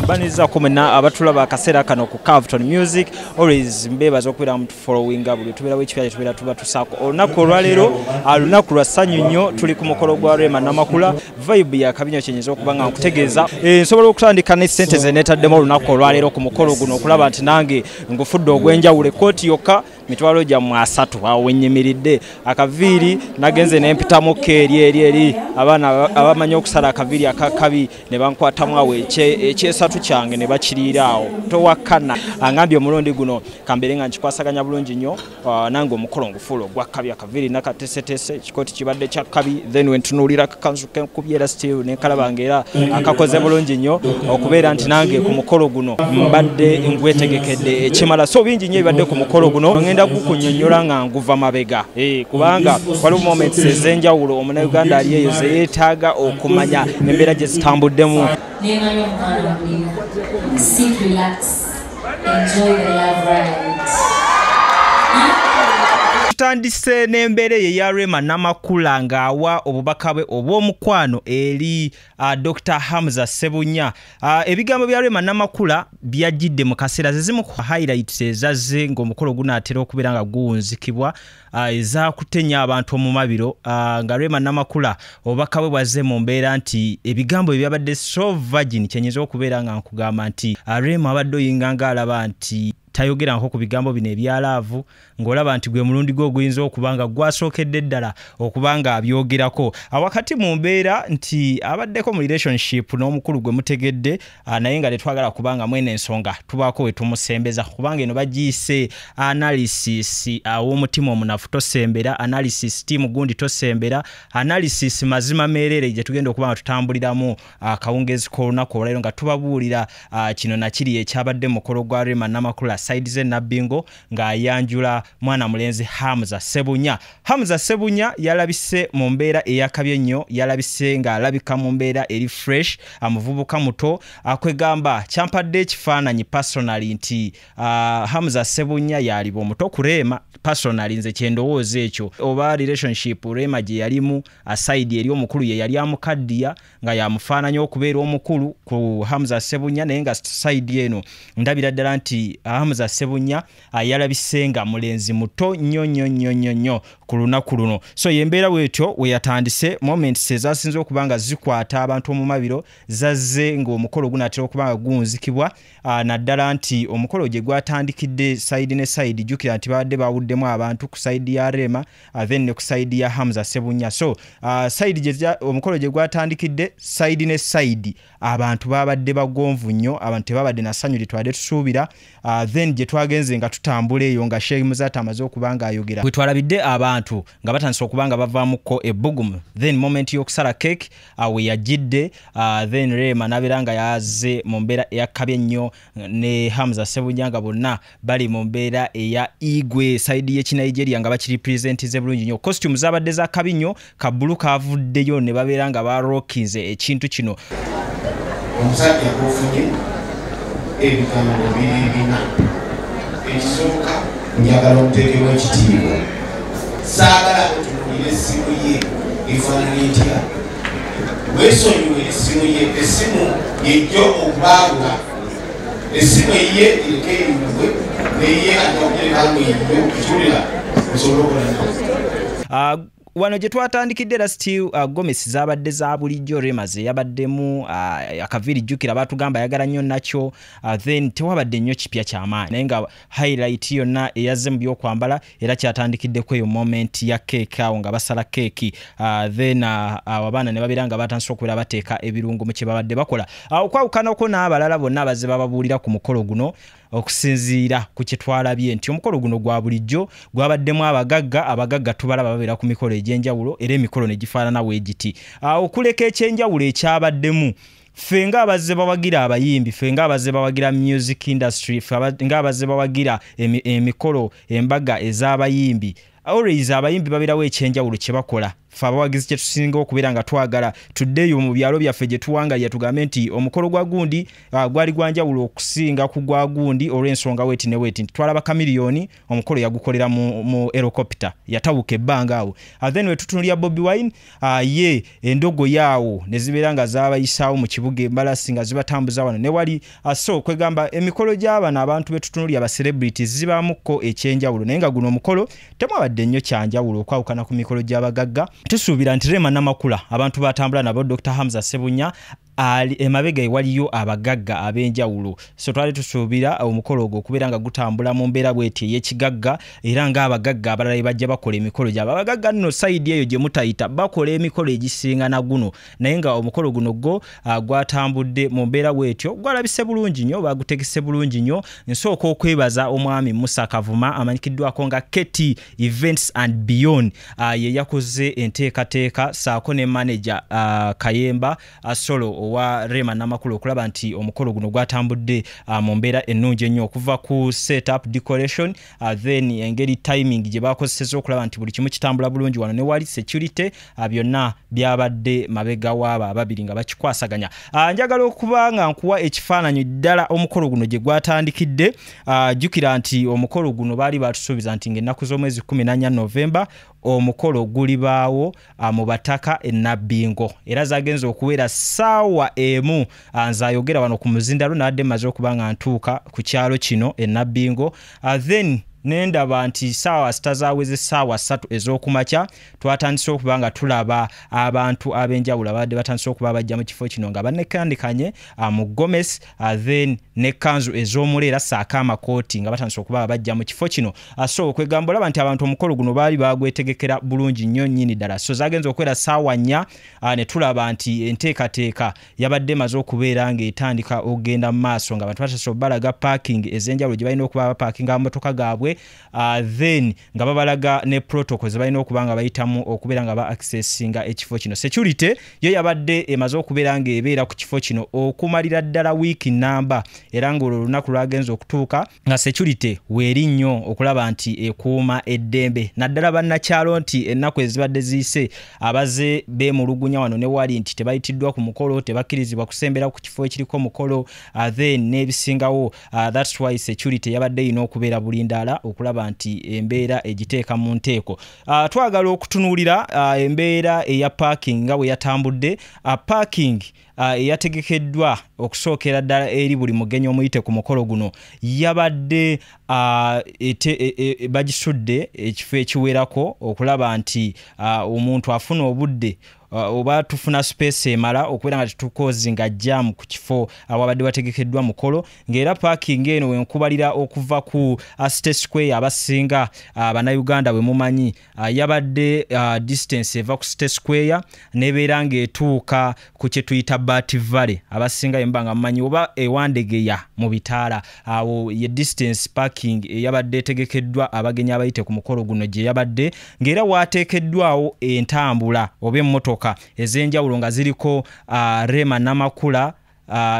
mbaniza kumena abatulaba akaseera kano ku Carlton Music always mbebaza okubeera mu following buli tubeerawo ekipya tubeera tuba tusaako olunaku olwaleero lunaku lwa ssanyu nnyo tuli ku mukolo gwa Rema Namakula vibe ya kabinyo kyenyeza okuba nga nkutegeeza nsobola okutandika ne ssente ze neetaddemu olunaku olwaleero ku mukolo guno okulaba nti nange ngufudde ogw'enjawulo ekkooti yokka mitwalo gyammwe 3 awo wenyimiridde akaviiri nagenze nempitamu eri abaana abamanyi okusala akaviiri akakabi ne bankwatamu awo ekyesatu kyange ne bakiriira awo towakana angambye omulundi guno kambere nga nkikwasaganya bulungi nnyo nange omukolo ngufuula ogwakabi akaviiri nakatesetese ekikooti kibadde kyakabi then wentunuulira kakanzu kenkubyera still nenkalabanga era akakoze bulungi nnyo okubeera nti nange ku mukolo guno mbadde ngwetegekedde ekimala so bingi nnyo ebibadde ku mukolo guno ngenda kukunyonnyola nga nguva mabega kubanga waliwo moments ez'enjawulo omunnayuganda ali eyo ze yeetaaga okumanya embeera gye zitambuddemu. Sit, relax, enjoy the love ride. Tutandise n'embeera ya Rema Namakula ng'awa obubaka bwe obw'omukwano eri Dr. Hamza Ssebunya. Ebigambo bya Rema Namakula byajjidde mu kaseera zimu ku highlights ezazze ng'omukolo gunaatera okubeera nga guwunzikibwa ezakutenya abantu omu mabiro nga Rema Namakula obubaka bwe bwazze mu mbeera nti ebigambo ebyabadde so virgin kyenyeza okubeera nga nkugamba nti Rema abadde oyinganga alaba nti tayogera nko ku bigambo bino ebyalaavu ng'olaba nti gwe mulundi gwo oguyinza okubanga gwasookedde ddala okubanga abyogerako awakati mu mbeera nti abaddeko mu relationship n'omukulu gwe mutegedde naye nga tetwagala kubanga mwene ensonga tubaako we tumusembeza kubanga eno bagiyise analysis w'omutima omunafu tosembera analysis team gundi tosembera analysis mazima meerere gye tugenda okubanga tutambuliramu akawungezi k'olunaku olwaleero nga tubabuulira kino nakiri ekyabadde mukolo gwa Rema Namakula side ze Nabbingo ng'ayanjula mwana mulenzi Hamza Ssebunya. Hamza Ssebunya yalabise mu mbeera eyakabye ennyo yalabise ng'alabika mu mbeera eri fresh amuvubuka muto akwegamba kyampadde ekifaananyi personally nti Hamza Ssebunya yaliba omuto ku Rema personally nze kyendowooza ekyo oba relationship Rema gye yalimu aside eri omukulu ye yali amukaddiya nga yamufaananya okubeera omukulu ku Hamza Ssebunya naye nga side eno ndabira ddala nti Hamza Ssebunya yalabise nga mulenzi muto nnyo ku lunaku luno so yembeera bwetyo we yatandise moments ezasinze okubanga zikwata abantu mu mabiro zazze ng'omukolo gunaatera okubanga guwunzikibwa naddala nti omukolo gye gwatandikidde side ne side jjukira nti babadde bawuddemu abantu ku side ya Rema then ne ku side ya Hamza Ssebunya so side omukolo gye gwatandikidde side ne side abantu babadde bagonvu nnyo abantu tebabadde na ssanyu litwadde tusuubira then gye twagenze nga tutambula eyo nga Sheikh Muzata amaze okubanga ayogera bwe twalabidde abantu nga batandise okubanga bavaamuko ebbugumu then moment y'okusala cake we yajjidde then Rema nabeera nga yazze mu mbeera eyakabye ennyo ne Hamza Ssebunya nga bonna bali mu mbeera eya igwe side y'Ekinigeria nga bakiripresentize bulungi nnyo costume zabadde za kabi nnyo kabbulu kavuddeyo ne babeera nga barockinze ekintu kino omusajja ofunye ebigambo bibina ekisooka njagala omuteekebwa ekitiibwa saagala otunuulire essimu ye efaanana etya weesonyiwe essimu ye essimu yejjo okubaagula essimu eyiye eriko erimbwe neye atakugerekangu eyiyo kiwulira osobola okola wano gye twatandikidde era still Gomez zabadde za bulijjo Rema ze yabaddemu akaviiri jjukira batugamba ayagala nnyo nakyo then tewabadde nnyo kipya ky'amaanyi naye nga highlight yonna eyazze mu byokwambala era kyatandikiddeko eyo moment ya keeki awo nga basala keeki then abaana ne babeera nga batandise okubeera bateeka ebirungo mu kye babadde bakola okwawukanako n'abalala bonna abazze bababuulira ku mukolo guno okusinziira ku kye twalabye nti omukolo guno gwa bulijjo gwabaddemu abagagga tubalaba babeera ku mikolo egy'enjawulo era emikolo ne gifaanana weegiti okuleka ekyenjawulo ekyabaddemu ffe ng'abazze bawagira abayimbi ffe ng'abazze bawagira music industry ffe ng'abazze bawagira emikolo embaga ez'abayimbi always abayimbi babirawo ekyenjawulo kye bakola fa abawagizi kye tusinga okubeera nga twagala tuddeyo mu byalo byaffe gye tuwangalira tugambe nti omukolo gwa gundi gwali gwanjawulo okusinga ku gwa gundi olw'ensonga weeti ne weeti twalaba kamiliyoni omukolo yagukolera mu helicopter yatawuka ebbanga awo then we tutunulya Bobi Wine ye endogo yaawo ne zibeera nga zaabayisaawo mu kibuga embalasi nga zibatambuza wano ne wali so kwegamba emikolo gy'abana abantu be tutunulya ba celebrities zibaamuko ekyenjawulo naye nga guno omukolo temwabadde nnyo kyanjawulo okwawukana ku mikolo gy'abagagga tusuubira nti Rema Namakula abantu batambula nabo Dr. Hamza Ssebunya ali emabega ewaliyo abagagga ab'enjawulo so twali tusuubira omukolo ogwo okubeera nga gutambula mu mbeera bw'eti ey'ekigagga era nga abagagga abalala bajja bakola emikolo gyabo abagagga nno sayidi eyo gye mutayita bakola emikolo egisinga na guno naye nga omukolo guno gwo gwatambudde mu mbeera bw'etyo gwalabise bulungi nnyo bagutegese bulungi nnyo nsooka okwebaza omwami Musa Kavuma amanyikiddwako nga Keti Events and Beyond ye yakoze enteekateeka saako ne manager Kayemba Solo wa Rema Namakula okulaba nti omukolo guno gwatambudde mu mbeera ennungi ennyo okuva ku set up decoration then engeri timing gye bakozeseza okulaba nti buli kimu kitambula bulungi wano ne wali security byonna byabadde mabega waaba ababiri nga bakikwasaganya njagala okuba nga nkuwa ekifaananyi ddala omukolo guno gye gwatandikidde jjukira nti omukolo guno baali batusuubiza nti ng'ennaku z'omwezi 14 Novemba omukolo gulibaawo mu bataka enabbingo era zagenza okubeera ssaawa emu nzayogera wano ku muzindalo nadde maze okuba nga ntuuka ku kyalo kino enabbingo then nendaba nti ssaawa zitazaweze ssaawa 3 ez'okumakya twatandise okuba nga tulaba abantu ab'enjawulo abadde batandise okuba bajja mu kifo kino nga bannekandikanye mu Gomez then n'ekkanzu ez'omuleera saako amakooti nga batandise okuba bajja mu kifo kino so kwegamba olaba nti abantu omukolo guno baali bagwetegekera bulungi nnyo nnyini ddala so zagenza okwera ssaawa 4 ne tulaba nti enteekateeka yabadde maze okubeera ng'etandika okugenda mu maaso nga abantu batandise okubalaga parking ez'enjawulo gye balina okuba bapakinga amamotoka gaabwe then nga babalaga ne protocols balina okuba nga bayitamu okubeera nga ba accessinga ekifo kino security yo yabadde emaze okubeera nga ebeera ku kifo kino okumalira ddala wiiki namba era ng'olwo olunaku lwagenza okutuuka nga security weeri nnyo okulaba nti ekuuma eddembe naddala bannakyalo nti ennaku ezibadde ziyise abaze beemulugunya wano ne wali nti tebayitiddwa ku mukolo tebakkirizibwa kusembera ku kifo ekiriko mukolo then n'ebisingawo that's why security yabadde yina okubeera bulindaala okulaba nti embeera egiteeka mu nteeko twagala okutunuulira embeera eya parking nga bwe yatambudde parking eyategekeddwa okusookera ddala eri buli mugenyi omuyite ku mukolo guno yabadde bagisudde ekifo ekiwerako okulaba nti omuntu afuna obudde oba tufuna space emala okubeera nga tetukozinga jam ku kifo awabadde wategekeddwa mukolo ng'era parking eno wenkubalira okuva ku State Square abasinga bannayuganda bwe mumanyi yabadde distance eva ku State Square nebeera ng'etuuka ku kye tuyita Bat Valley abasinga yemba nga mumanyi oba ewandegeya mu bitaala awo ye distance parking yabadde etegekeddwa abagenyi abayite ku mukolo guno gye yabadde ng'era waateekeddwawo entambula oba emmotoka ez'enjawulo nga ziriko Rema Namakula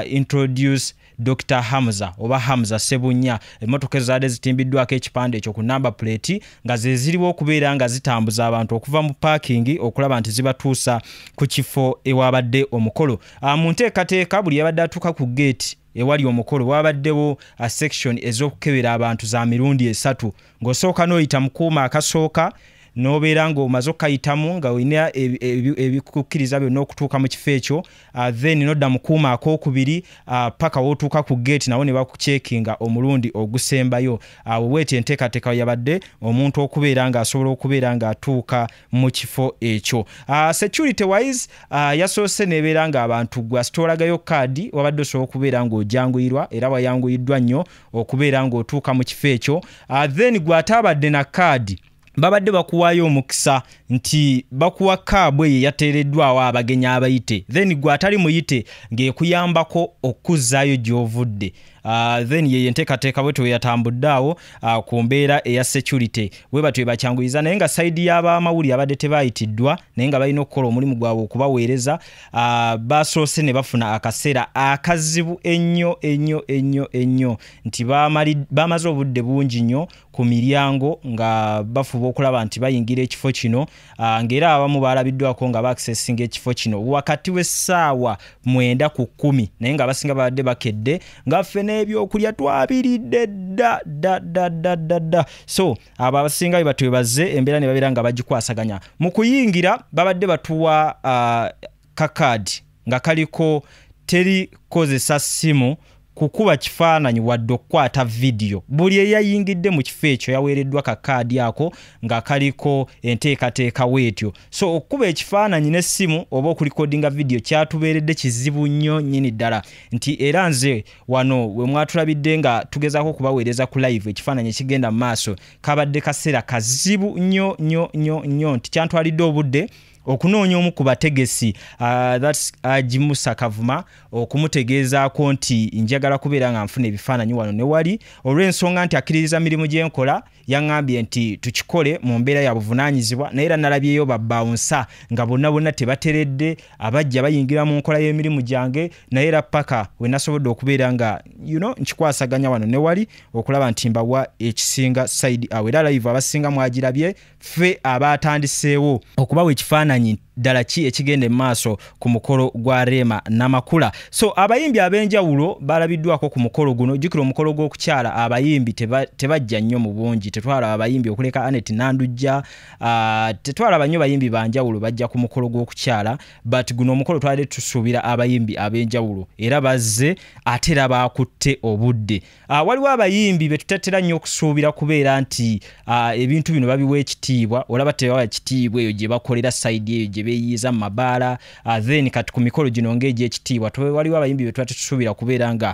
introduce Dr. Hamza oba Hamza Ssebunya emmotoka ezadde zitimbiddwako ekipande ekyo ku number plate nga ze ziriwo okubeera nga zitambuza abantu okuva mu parking okulaba nti zibatuusa ku kifo ewabadde omukolo mu nteekateeka buli yabadde atuuka ku gate ewali omukolo wabaddewo section ez'okukebera abantu za mirundi 3 ng'osooka n'oyita mukuuma akasooka nobeera ng'omaze okayitamu nga olina ebikukkiriza byonna okutuuka mu kifo ekyo then nodda mukuuma ak'okubiri paka wootuuka ku gate nawo ne bakucekinga omulundi ogusembayo bw'eti enteekateeka yabadde omuntu okubeera ng'asobola okubeera ng'atuuka mu kifo ekyo security wise yasoose nebeera ng'abantu gwasitoolagayo kaadi wabadde osobola okubeera ng'ojanguyirwa era wayanguyiddwa nnyo okubeera ng'otuuka mu kifo ekyo then gw'ataabadde na kaadi babadde bakuwaayo omukisa nti bakuwa kaabwe ye yateereddwawo abagenyi abayite then gwe atali muyite ng'ekuyambako okuzzaayo gy'ovudde. Then ye nteekateeka bwe tweyatambudde awo ku mbeera eya security bwe batyo bakyanguyiza naye nga sayidi y'abamawulire abadde tebaayitiddwa naye nga balina okukola omulimu gwabwe okubaweereza basoose ne bafuna akaseera akazibu ennyo nti bamaze obudde bungi nnyo ku miryango nga bafuba okulaba nti bayingira ekifo kino ng'era abamu baalabiddwako nga baakisesinga ekifo kino wakati w'essaawa 9 ku 10 naye nga abasinga babadde bakedde nga ffe n'ebyokulya twabiridde dda. So abo abasinga batwebaze embeera ne babeera nga bagikwasaganya mu kuyingira babadde batuwa kakadi nga kaliko teri kozesa simu kukuba kifaananyi wadde okukwata video. Buli eyayingidde mu kifo ekyo yaweereddwa kakaadi ako nga kaliko enteekateeka weetyo. So okukuba ekifaananyi n'essimu oba okulikodinga video kyatubeeredde kizibu nnyo nnyini ddala nti era nze wano we mwatulabidde nga tugezaako okubaweereza ku live ekifaananyi ekigenda mu maaso kabadde kaseera kazibu nnyo nti kyantwalidde obudde okunoonya omu ku bategesi that's Jimusa Kavuma okumutegeezaako nti njagala kubeera nga nfuna ebifaananyi wano ne wali olw'ensonga nti akkiririza mirimu gyenkola yaŋŋambye nti tukikole mu mbeera ya buvunaanyizibwa naye era nalabyeyo babbawunsa nga bonna tebateredde abajja bayingira mu nkola y'emirimu gyange naye era paka we nasobodde okubeera nga nkikwasaganya wano ne wali okulaba nti mbawa ekisinga side awo era live abasinga mwagirabye ffe abatandiseewo okubawa ekifaananyi ddala ki ekigenda maaso ku mukolo gwa Rema Namakula. So abayimbi ab'enjawulo balabiddwako ku mukolo guno. Jjukira omukolo gw'okukyala abayimbi tebajja nnyo mu bungi. Tetwalaba abayimbi okuleka Anet Nandujja, tetwalaba nnyo bayimbi banjawulo bajja ku mukolo gw'okukyala, but guno omukolo twali tusuubira abayimbi ab'enjawulo era bazze ate era baakutte obudde. Waliwo abayimbi be tutatera nnyo okusuubira kubeera nti ebintu bino babiwa ekitiibwa, olaba tebawa ekitiibwa eyo gye bakolera side eyo gye beeyiza mu mabaala then kati ku mikolo gino ng'egy'ekitiibwa waliwo abayimbi be twali tusuubira kubeera nga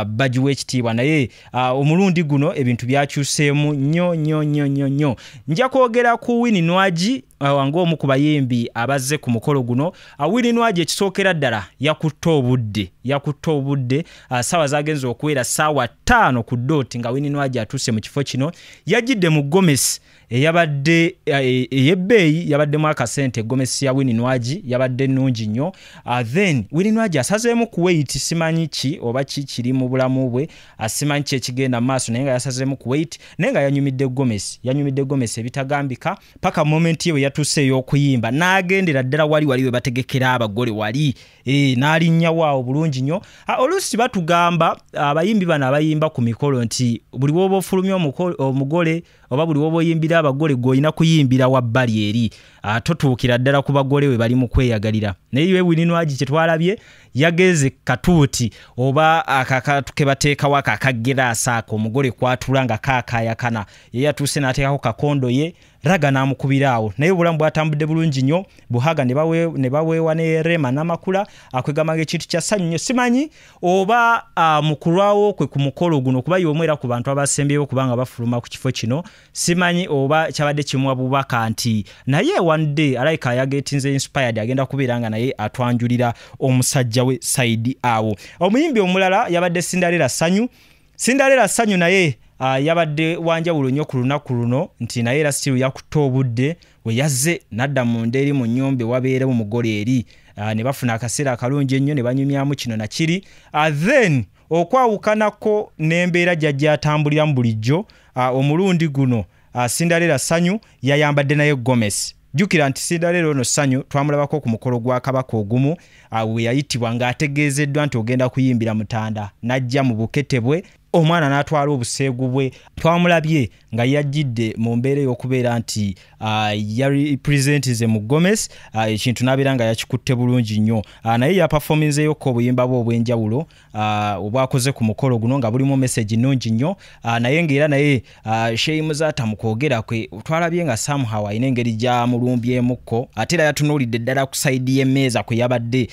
bagiwa ekitiibwa naye omulundi guno ebintu byakyuseemu nnyo. Nja kwogera ku Winnie Nwagi ng'omu ku bayimbi abazze ku mukolo guno. Winnie Nwagi ekisookera ddala yakutte obudde ssaawa zagenza okuwera ssaawa 5 ku ddooti nga Winnie Nwagi atuuse mu kifo kino. Yajjidde mu Gomesi eyabadde ey'ebbeeyi yabaddemu akasente. Gomesi ya Winnie Nwagi yabadde nnungi nnyo. Then Winnie Nwagi asazeemu ku weight, simanyi ki oba ki kiri mu bulamu bwe, asimanyi ki ekigenda mu maaso naye nga yasazeemu ku weight naye nga yanyumidde Gomesi ebitagambika paka moment ye yatuuse ey'okuyimba n'agendera ddala wali we bategekera abagole wali n'alinnya waawo bulungi nnyo. Oluusi batugamba abayimbi bano abayimba ku mikolo nti buli w'oba ofulumya omugole oba buli w'oba oyimbira abagole gw'olina kuyimbira wabbali eri totuukira ddala ku bagole we bali mu kweyagalira. Naye we Winnie Nwagi kye twalabye yageze katuuti oba akakatu ke bateekawo akageraasa ako omugole kwatula nga kaakaayakana ye yatuuse n'ateekako kakondo ye raga n'amukubiraawo naye obulamu bwatambudde bulungi nnyo. Buhaga ne baweewa ne Rema Namakula akwegamba ekintu kya ssanyu nnyo. Simanyi oba mu kulwawo kwe ku mukolo guno kuba y'omu era ku bantu abasembyeyo kubanga bafuluma ku kifo kino, simanyi oba kyabadde kimuwa bubaka nti naye one day alayika yagetinze inspired agenda kubeera nga naye atwanjulira omusajja we side awo. Omuyimbi omulala yabadde Cinderella Ssanyu naye yabadde wanjawulo nnyo ku lunaku luno nti naye era still yakutte obudde we yazze n'adda mu nda eri mu nnyumba ewabeera omugole eri ne bafuna akaseera akalungi ennyo ne banyumyamu kino na kiri. Then okwawukanako n'embeera gy'ajja atambuliramu bulijjo omulundi guno Cinderella Ssanyu yayambadde naye Gomesi. Jjukira nti Cinderella ono Ssanyu twamulabako ku mukolo gwa Kabaka ogumu we yayitibwa ng'ategeezeddwa nti ogenda kuyimbira Mutanda n'ajja mu bukete bwe omwana n'atwala obuseegu bwe. Twamulabye nga yajjidde mu mbeera y'okubeera nti yarepresentize mu Gomesi ekintu n'abeera nga yakikutte bulungi nnyo naye yapafominzeyoko obuyimba bwe obw'enjawulo obwakoze ku mukolo guno nga bulimu message nnungi nnyo naye ng'era naye Sheyi Muzaata mu kwogera kwe twalabye nga somehow ayina engeri gy'amulumbyemukko ate era yatunuulidde ddala ku sayidi y'emmeeza kwe yabadde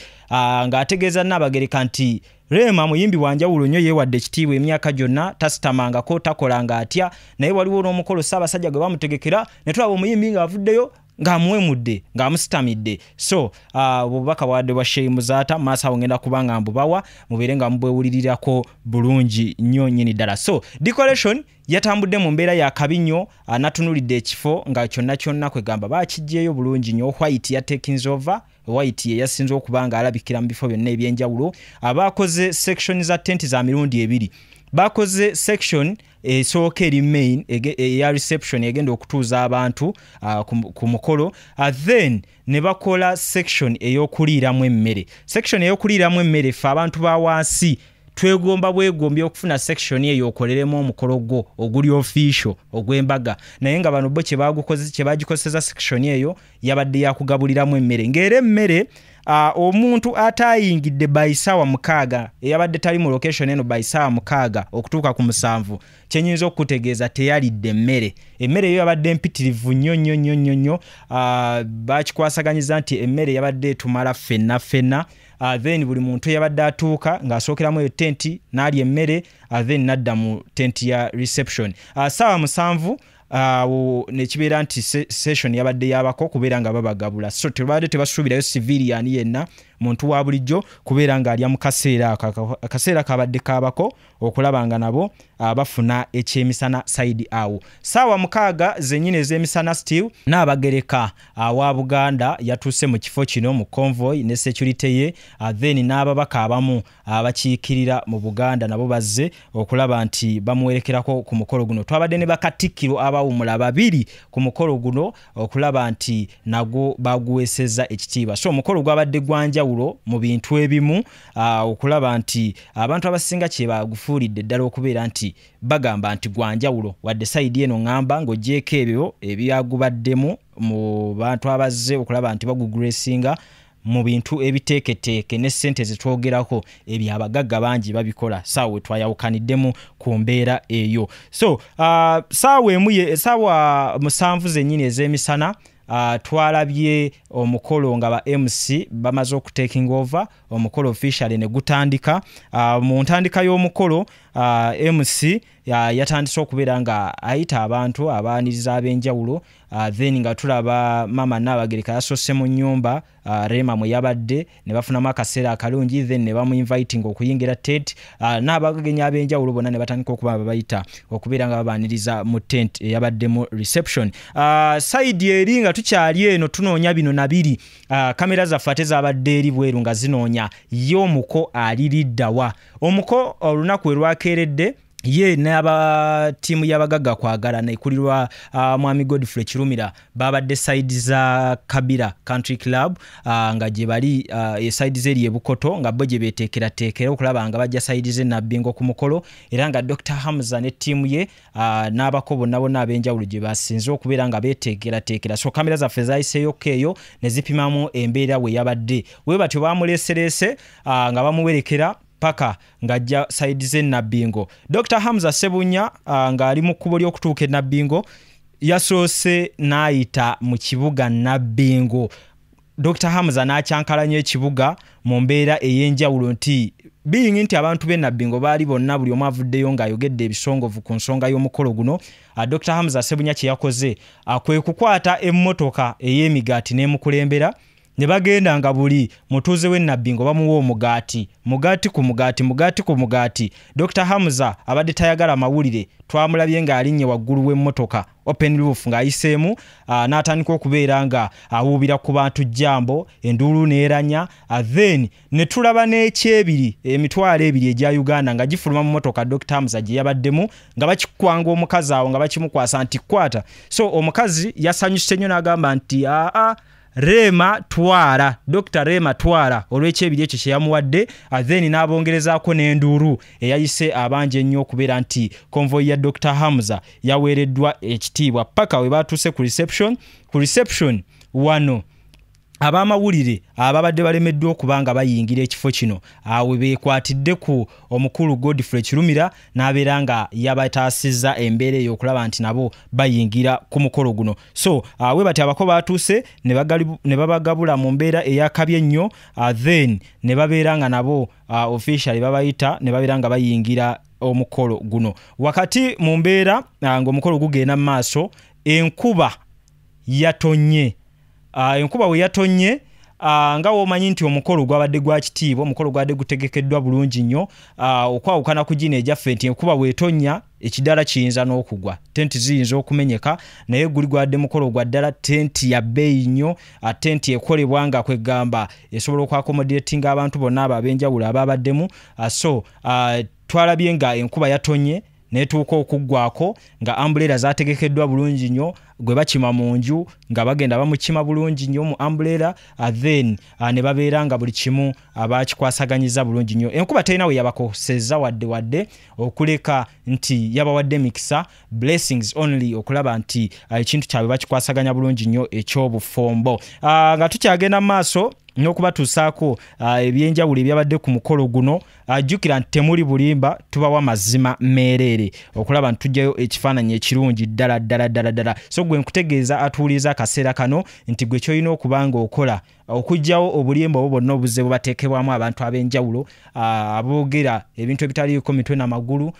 ng'ategeeza Nnaabagereka nti Rema muyimbi wanjawulo nnyo yeewadde ekitiibwa emyaka gyonna tasitamangako takolanga atya naye waliwo n'omukolo Ssaabasajja gwe bamutegekera ne tulaba omuyimbi ng'avuddeyo ng'amuwemudde ng'amusitamidde. So obubaka bwadde bwa Sheikh Muzaata maaso awo ngenda kubanga mbubawa mubeere nga mubwewulirirako bulungi nnyo nnyini ddala. So decoration yatambudde mu mbeera ya kabi nnyo, natunulidde ekifo nga kyonna kwegamba baakijjeeyo bulungi nnyo. White ya takings over, White ye yasinze okuba nga alabikira mu bifo byonna ebyenjawulo. Abakoze section za tent za mirundi ebiri, bakoze section esooka eri main eya reception egenda okutuuza abantu ku mukolo, then ne bakola section ey'okuliiramu emmere. Section ey'okuliiramu emmere ffe abantu ba wansi twegomba bwegombye okufuna section eyo okoleremu omukolo gwo oguli official ogw'embaga, naye nga bano bo kye bagikozesa section eyo yabadde yakugabuliramu emmere. Ng'era emmere omuntu atayingidde by ssaawa 6 eyabadde tali mu location eno by ssaawa 6 okutuuka ku 7 kyenyinza okutegeeza teyalidde emmere. Emmere eyo yabadde mpitirivu nnyo, bakikwasaganyiza nti emmere yabadde etumala ffenna. Then buli muntu yabadde atuuka ng'asookeramu eyo tenti n'alya emmere, then nadda mu tenti ya reception. Ssaawa 7 nekibeera nti session yabadde yabako kubeera nga babagabula. So tebadde tebasuubirayo civilian yenna, muntu wa bulijjo kubeera nga alya mu kaseera kabadde kabako okulaba nga nabo bafuna ekyemisana side awo. Ssaawa 6 zennyini ez'emisana still n'abagereka wa Buganda yatuuse mu kifo kino mu convoy ne security ye, then n'ababaka abamu abakiikirira mu Buganda nabo bazze okulaba nti bamuwerekerako ku mukolo guno. Twabadde ne bakatikkiro abawumula 2 ku mukolo guno okulaba nti nagwo baguweesezza ekitiibwa. So omukolo gwabadde gwanjawulo mu bintu ebimu, okulaba nti abantu abasinga kye bagufuulidde ddala okubeera nti bagamba nti gwanjawulo, wadde side eno ngamba ng'ogyeko ebyo ebyagubaddemu mu bantu abazze okulaba nti bagugresinga mu bintu ebiteeketeeke ne ssente zetwogerako ebyo abagagga bangi babikola. Saawa twayawukaniddemu ku mbeera eyo. So saawa 7 zennyini ez'emisana twalabye omukolo nga ba MC bamaze okutaking over omukolo officially ne gutandika. Mu ntandika y'omukolo MC yatandise okubeera nga ayita abantu abaaniriza ab'enjawulo, then nga tulaba mama Nnabagereka yasoose mu nnyumba Rema mwe yabadde ne bafunamu akaseera akalungi, then ne bamu-inviting okuyingira tent, n'abagenyi ab'enjawulo bonna ne batandika okuba babayita okubeera nga babaaniriza mu tent eyabadde mu reception. Side eri nga tukyali eno tunoonya bino na biri, kamera zaffe ate zabadde eri bweru nga zinoonya ye omuko aliriddawa. Omuko olunaku we lwakeeredde ye n'aba tiimu y'abagagga kwagalana ekulirwa Mwami Godfrey Kirumira babadde side za Kabira Country Club, nga gye bali side z'eri ebukoto nga bo gye beeteekerateekera okulaba nga bajja side ze Nabbingo ku mukolo, era nga Dr. Hamza ne ttiimu ye n'abako bonna ab'enjawulo gye basinze okubeera nga beeteekerateekera. So kamera zaffe zayiseeyo eyo ne zipimamu embeera we yabadde. We batyo bamuleeserese nga bamuwerekera paka ngajja side ze Nabbingo. Dr. Hamza Ssebunya nga ali mu kkubo ly'okutuuka e Nabbingo yasoose n'ayita mu kibuga Nabbingo. Dr. Hamza n'akyankalanya ekibuga mu mbeera ey'enjawulo nti being nti abantu b'e Nabbingo baali bonna buli omu avuddeyo ng'ayogedde ebisongovu ku nsonga y'omukolo guno. Dr. Hamza Ssebunya kye yakoze kwe kukwata emmotoka ey'emigaati n'emukulembera ne bagenda nga buli mutuuze w'e Nabbingo bamuwa omugaati, mugaati ku mugaati. Dr. Hamza abadde tayagala mawulire, twamulabye ng'alinnye waggulu w'emmotoka open roof ng'ayiseemu, n'atandika okubeera nga awuubira ku bantu jjambo, enduulu neeranya, then ne tulaba n'ekyebiri emitwalo 2 egya Uganda nga gifuluma mu mmotoka Dr. Hamza gye yabaddemu nga bakikwanga omukazi awo nga bakimukwasa nti kwata. So omukazi yasanyuse nnyo n'agamba nti Rema twala, Dr. Rema twala olw'ekyebiri ekyo kye yamuwadde, then n'abongerezaako n'enduulu eyayise abangi ennyo okubeera nti convoy ya Dr. Hamza yaweereddwa ekitiibwa paka we baatuuse ku reception wano. Abamawulire ababadde balemeddwa okuba nga bayingira ekifo kino awe beekwatidde ku omukulu Godfrey Kirumira n'abeera nga yabataasizza embeera eyo okulaba nti nabo bayingira ku mukolo guno. So we bati abako baatuuse ne babagabula mu mbeera eyakabye ennyo, then ne babeera nga nabo officially babayita ne babeera nga bayingira omukolo guno. Wakati mu mbeera ng'omukolo gugenda mu maaso, enkuba yatonye enkuba we yatonye nga womanyi nti omukolo gwabadde gwa kitiibwa omukolo gwadde gutegekeddwa bulungi nnyo okwawukana ku gino ejaffe nti enkuba weetonya ekidala kiyinza n'okugwa tenti ziyinza okumenyeka naye guli gwadde mukolo gwa ddala tenti ya bbeeyi nnyo tenti ekolebwa nga kwegamba esobola okwakomodatinga abantu bonna abo ab'enjawulo ababaddemu so twalabye nga enkuba yatonye netuuka okuggwako nga umbrella zategekeddwa bulungi nnyo gwe bakima mu nju nga bagenda bamukima bulungi nnyo mu umbrella then ne babeera nga buli kimu abakikwasaganyiza bulungi nnyo enkuba terina we yabakosezza wadde okuleka nti yabawadde mikisa blessings only okulaba nti ekintu kyabwe bakikwasaganya bulungi nnyo ekyobufombo nga tukyagenda mu maaso n'okubatuusaako ebyenjawulo ebyabadde ku mukolo guno jjukira nti temuli bulimba tubawa mazima meereere okulaba nti tujjayo ekifaananyi ekirungi ddala so gwe nkutegeeza atuuliza akaseera kano nti gwe kyolina okuba nga okola okujjawo obulimba obwo bonna obuze bubateekebwamu abantu ab'enjawulo aboogera ebintu ebitaliiko mitwe n'amagulu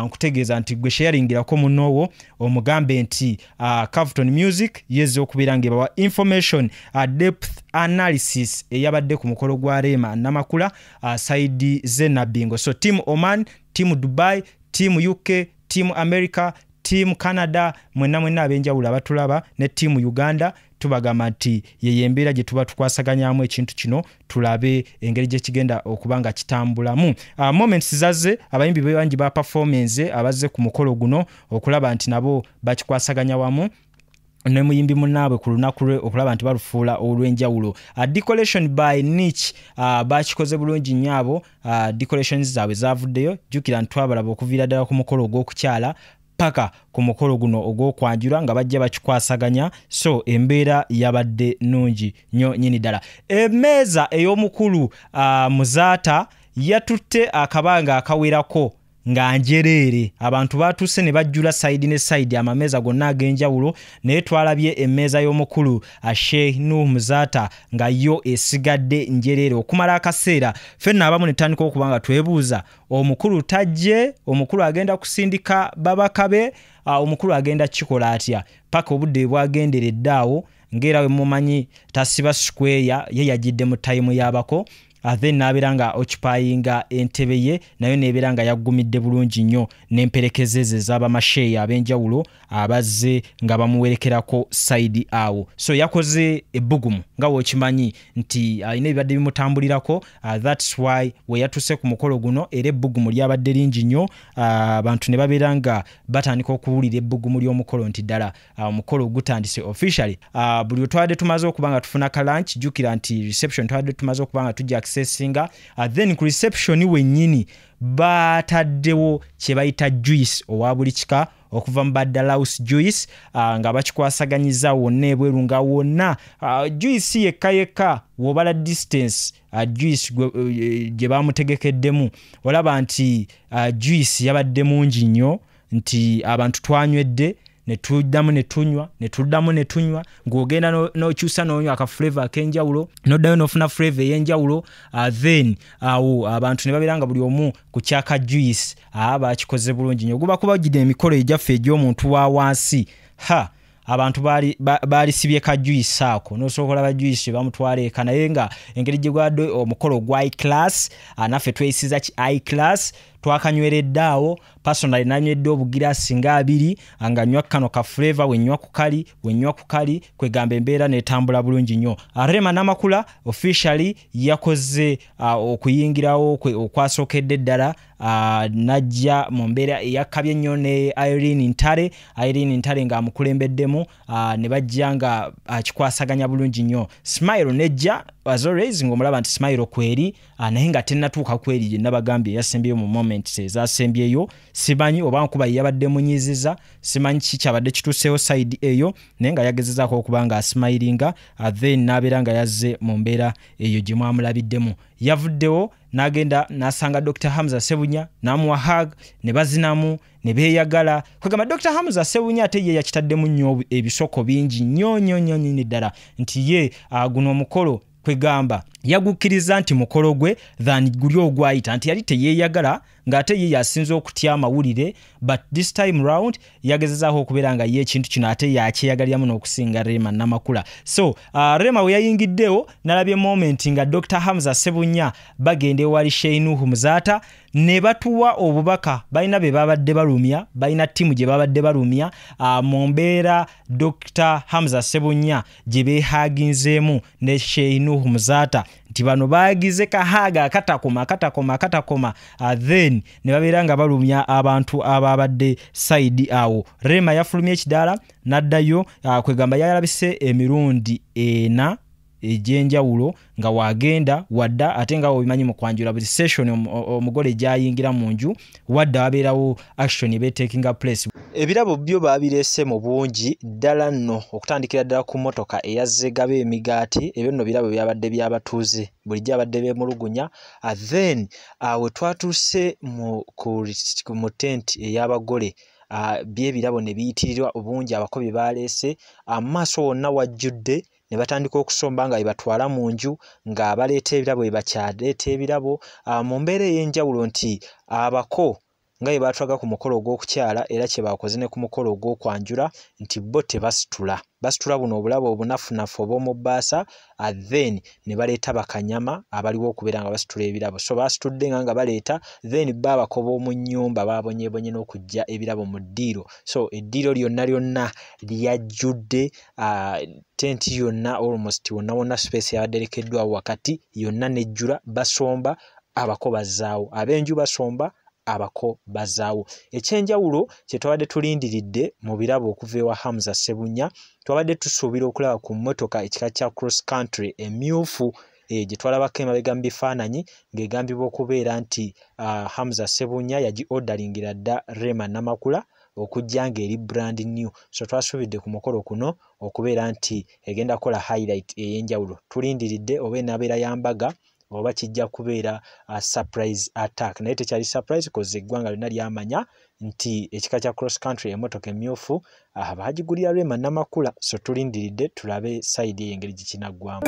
nkutegeeza nti gwe sharingirako munnoowo omugambe nti Cavuton Music yezze okubeera ng'ebawa information depth analysis eyabadde ku mukolo gwa Rema Namakula Saidi Zenabingo so team Oman, team Dubai, team UK, team America, team Canada mwenna ab'enjawulo abatulaba ne team Uganda tubagamba nti ye embeera gye tuba tukwasaganyamu ekintu kino tulabe engeri gye kigenda okubanga kitambulamu moments zazze abayimbi bangi ba performance abazze ku mukolo guno okulaba nti nabo bakikwasaganya wamu ne muyimbi munnaabwe ku lunaku lwe okulaba nti balufuula olw'enjawulo decoration by niche bakikoze bulungi nnyo abo decorations zaabwe zavuddeyo jjukira nti twabalaba okuviira ddala ku mukolo ogw'okukyala paka ku mukolo guno ogw'okwanjula nga bajja bakikwasaganya so embeera yabadde nnungi nnyo nnyini ddala emmeeza ey'omukulu Muzaata yatutte akabanga akawerako nga njereere abantu batuuse ne bajjula side ne side amameeza gonna ag'enjawulo naye twalabye emmeeza y'omukulu Sheikh Nuh Muzaata nga yo esigadde njereere okumala akaseera ffenna abamu ne tutandika okuba nga twebuuza omukulu tajje omukulu agenda kusindika babaka be omukulu agenda kikola atya paka obudde bwagenderedde awo ng'era we mumanyi tasiba square ye yagidde mu tayimu y'abako then nabeera nga occupyinga entebe ye nayo nebeera nga yaggumidde bulungi nnyo n'emperekezeze z'abamasheeya ab'enjawulo abazze nga bamuwerekerako side awo so yakoze ebbugumu nga wokimanyi nti alina ebibadde bimutambulirako that's why we yatuuse ku mukolo guno era ebbugumu lyabadde lingi nnyo abantu ne babeera nga batandika okuwulira ebbugumu ly'omukolo nti ddala omukolo gutandise officially buli otwadde tumaze okuba nga tufuna ka lunch jjukira nti reception twadde tumaze okuba nga tujja accessinga then ku reception wennyini bataddewo kye bayita juice owa buli kika okuva mu Badalaus juice nga bakikwasaganyiza wonna ebweru nga wonna juice yekka wobala distance juice gye bamutegekeddemu olaba nti juice yabadde mungi nnyo nti abantu twanywedde netuddamu netunywa ng'ogenda n'okyusa n'onywa aka flavor ak'enjawulo n'oddayo n'ofuna flavor ey'enjawulo then awo abantu ne babeera nga buli omu ku kyaka juice bakikoze bulungi nnyo guba kubagidde emikolo egyaffe egy'omuntu wa wansi abantu baali sibye ka juice ako n'osooka olaba juice bamutwala eka naye nga engeri gye gwadde omukolo gwa I-class naffe tweyisiza ki I-class twakanyweredde awo personally nanywedde obugirasi nga 2 nga nywa kano ka flavor wenywa ku kali kwegamba embeera netambula bulungi nnyo Rema Namakula officially yakoze okuyingirawo okwasookedde ddala najja mu mbeera eyakabye nnyo ne Irene Ntare nga amukulembeddemu ne bajja nga akikwasaganya bulungi nnyo Smile nejja as always ng'omulaba nti Smile kweri naye nga tennatuuka kweri gye nabagambye yasembyeyo mu moments ezasembyeyo simanyi oba nkuba yabadde munyiziza simanyi kikyabadde kituuseewo side eyo naye nga yagezezaako okuba nga asmilinga then n'abeera nga yazze mu mbeera eyo gye mwamulabiddemu yavuddewo n'agenda n'asanga Dr. Hamza Ssebunya n'amuwa hug ne bazinamu ne beeyagala kwegamba Dr. Hamza Ssebunya ate ye yakitaddemu nnyo ebisoko bingi nnyo ddala nti ye guno omukolo kwegamba yagukkiriza nti mukolo gwe than guli ogwayita nti yali teyeeyagala ng'ate ye yasinze okutya amawulire, but this time round yagezezaako okubeera nga ye ekintu kino ate yakyeyagalira muno okusinga Rema Namakula. So Rema we yayingiddewo nalabye moment nga Dr. Hamza Ssebunya bagende wali Sheikh Muzaata ne batuwa obubaka balina be babadde balumya, balina timu gye babadde balumya mu mbeera Dr. Hamza Ssebunya gye beehaginzeemu ne Sheikh Muzaata nti bano baagize kahaaga akatakoma then ne babeera nga balumya abantu ababadde side awo. Rema yafulumya ekidaala n'addayo kwegamba yalabise emirundi 4 ejenjawulo nga wagenda wadda ate nga obimanyi mu kwanjula buli session omugole gyayingira mu nju wadda wabeerawo action be taking place. Ebirabo byo babirese mu bungi ddala nno okutandikira ddala ku motoka eyazzegabe emigaati ebyo nno birabo byabadde byabatuuze bulijjo abadde beemulugunya. Then we twatuuse mu tent ey'abagole by'ebirabo ne biyitirirwa obungi abakobi baleese amaaso wonna wajjudde ne batandika okusomba nga bebatwala mu nju nga baleeta ebirabo ebakyaleeta ebirabo mu mbeera ey'enjawulo nti abako nga bwe baatulaga ku mukolo ogw'okukyala era kye bakoze ne ku mukolo ogw'okwanjula nti bo tebasitula buno obulabo obunafunafu obw'omu bbaasa then ne baleeta bakanyama abaliwo okubeera nga basitula ebirabo. So basitudde nga baleeta then babakoba omu nnyumba babonyebonye n'okujja ebirabo mu ddiiro. So eddiiro lyonna lyajjudde tenti yonna almost wonna space yabadde erekeddwawo wakati yonna nejjula basomba abako bazzaawo ab'enju basomba abako bazaawo. Ekyenjawulo kye twabadde tulindiridde mu birabo okuva ewa Hamza Ssebunya twabadde tusuubira okulaba ku mmotoka ekika kya cross country emyufu gye twalabako emabega mu bifaananyi ng'egambibwa okubeera nti Hamza Ssebunya yagi ordaringira dda Rema Namakula okujja ng'eri brand new. So twasuubidde ku mukolo kuno okubeera nti egenda kukola highlight ey'enjawulo. Tulindiridde oba enabeera ya mbaga oba kijja kubeera surprise attack. Naye tekyali surprise koze eggwanga lyonna lyamanya nti ekika kya cross country emmotoka emyufu baagigulira Rema Namakula. So tulindiridde tulabe side y'engeri gikinaggwamu.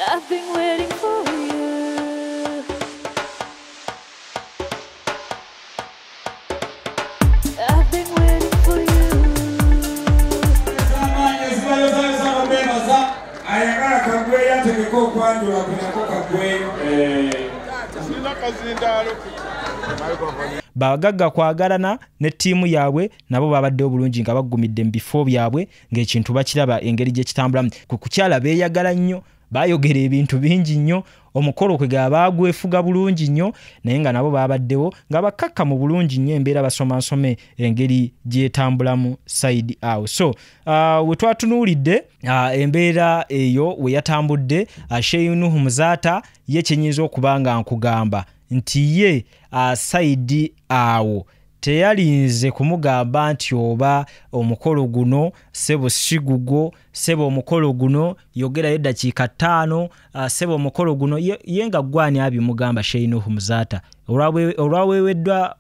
I've been waiting for you. I've been waiting for you. Bagagga kwagalana ne ttiimu yaabwe nabo babadde obulungi nga baggumidde mu bifo byabwe ng'ekintu bakiraba engeri gye kitambulamu. Ku kukyala beeyagala nnyo bayogera ebintu bingi nnyo omukolo kwe bagwefuga bulungi nnyo naye nga nabo babaddewo nga bakakka mu bulungi nnyo embeera basoma engeri gyetambulamu side awo. So we twatunuulidde embeera eyo we yatambudde Sheikh Nuhu Muzaata ye kyenyinza okuba nga nkugamba nti ye side awo teyalinze kumugamba nti oba omukolo guno sebo sigugo sebo omukolo guno yogera eddakiika 5 sebo omukolo guno yenga gwani abimugamba Sheikh Nuhu Muzaata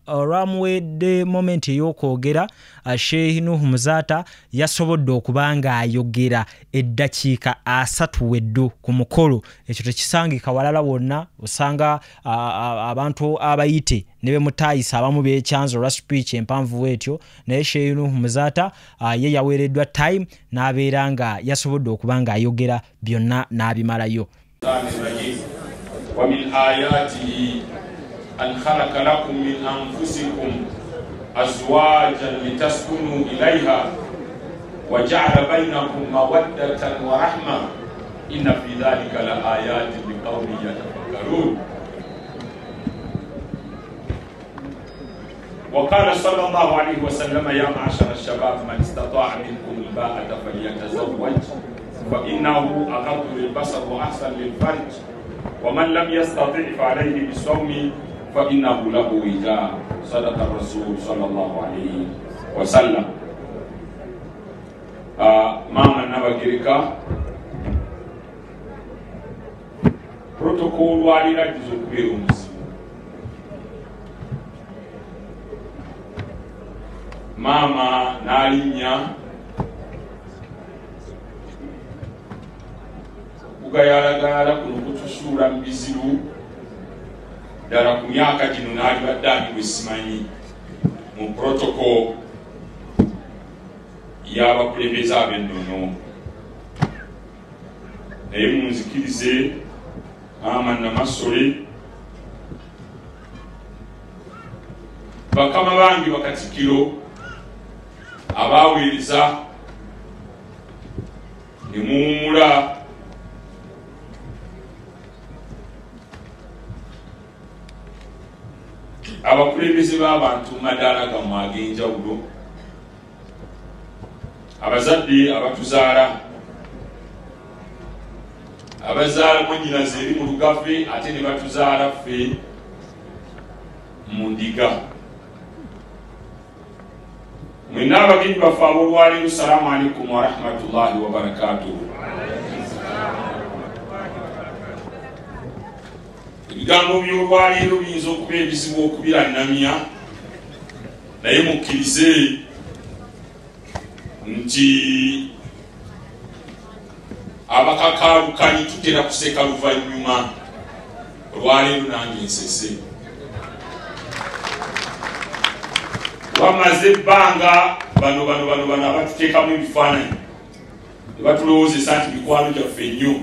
olwamuwedde moment ey'okwogera Sheikh Nuhu Muzaata yasobodde okubanga ayogera eddakiika 3 weddu ku mukolo. Ekyo tekisangika walala wonna osanga abantu abayite ne bemutayisa abamu beekyanza olwa speech empanvu wetyo naye Sheikh Nuhu Muzaata ye yaweereddwa time n'abeera nga yasobodde okuba nga ayogera byonna n'abimalayo. ومن آياته أن خلق لكم من أنفسكم أزواجا لتسكنوا إليها وجعل بينكم مودة ورحمة إن في ذلك لآيات لقوم يتفكرون. وقال صلى الله عليه وسلم يا معشر الشباب من استطاع منكم الباءة فليتزوج فإنه أغض للبصر وأحسن للفرج ومن لم يستطع فعليه بالصوم فإنه له وجاء. صدق الرسول صلى الله عليه وسلم. ماما نبغيركا protocol walira kizokubera omuzibu. Mama n'alinnya kugayalagala kuno kutusuula mu bizibu ddala ku myaka gino n'alibadde ani bwe simanyi mu protocol y'abakulembeze ab'ennono naye munzikirize Mama Namasole bakama bangi bakatikiro abaweereza ne muwummula abakulembeze b'abantu madaala gammwe ag'enjawulo abazadde abatuzaala abazaala mwennyinaze eri mu lugave ate ne batuzaala ffe mu ndiga. Mwenna abagenyi baffe ab'olwaleero salaamu alaikum wa rahmatullahi wa barakatuhu. Ebigambo by'olwaleero biyinza okuba ebizibu okubirannamya naye mukkirize nti abakakaalukanyi tutera kuseka luvannyuma. Olwaleero nange nsese bamaze ebbanga bano abatuteekamu ebifaananyi ne batulowoozesa nti mikwano gyaffe nnyo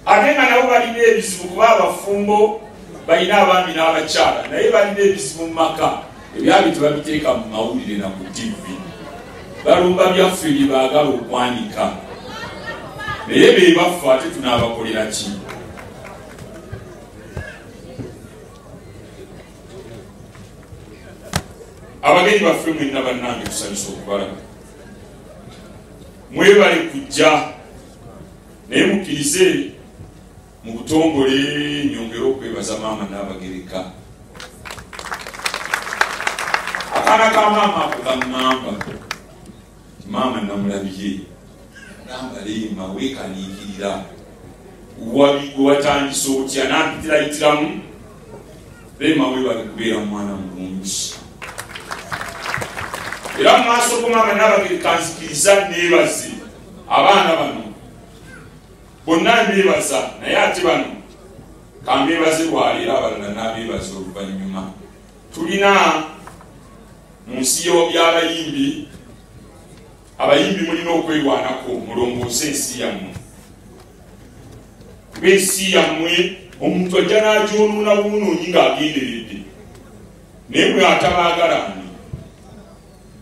ate nga nabo balina ebizibu kuba abafumbo balina abaami n'abakyala naye balina ebizibu mu maka ebyali tebabiteeka mu mawulire na ku tivi balumba byaffe bye baagala okwanika naye be baffe ate tunaabakolera ki? Abagenyi baffe mwenna bannange tusanyusa okubalaba mwebale kujja naye mukkirize mu butongole nyongera okwebaza Maama Nabagereka. Akaana ka maama ako kaŋŋamba Maama namulabye gamba leema weekaniikirira watandise otya nampitirayitiramu leema webale kubeera mwana mulungi era mu maaso go Maama Nabagereka nzikiriza neebaze abaana bano bonna mbeebaza naye ate bano kambeebaze lwaleero abalala n'abeebaza oluvannyuma. Tulina mu nsi y'abayimbi abayimbi mulina okwewaanako mulongoose ensi yammwe kuba ensi yammwe omuntu ajja n'agyonoona bunoonyi ng'agenderedde naye bwe atabaagala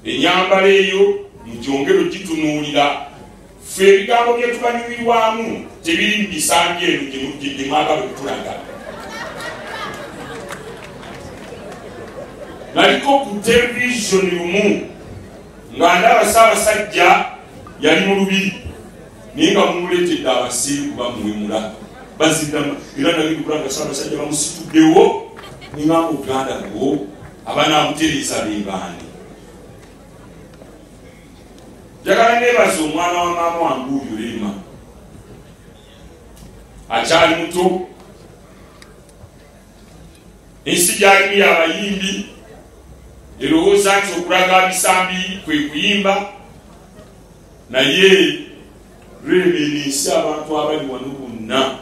enyambala eyo mugyongero gitunuulira ffe ebigambo bye tubanyumirwamu tebiri mu bisambi eno gye mwagala okutulaga. Naliko ku televisioni lumu nga ndaba Ssaabasajja yali mu lubiri naye nga mumuleetedde abasiru bamuwemula baziddamu era nabigula nga Ssaabasajja bamusituddewo ningamba Uganda gwo abanaamutereeza be baani. Njagala neebaza omwana wa maama wange oyo Leema akyali muto, ensi gyalimu y'abayimbi erowooza nti okulaga bisambi kwe kuyimba, naye Leema eno ensi abantu abali wano bonna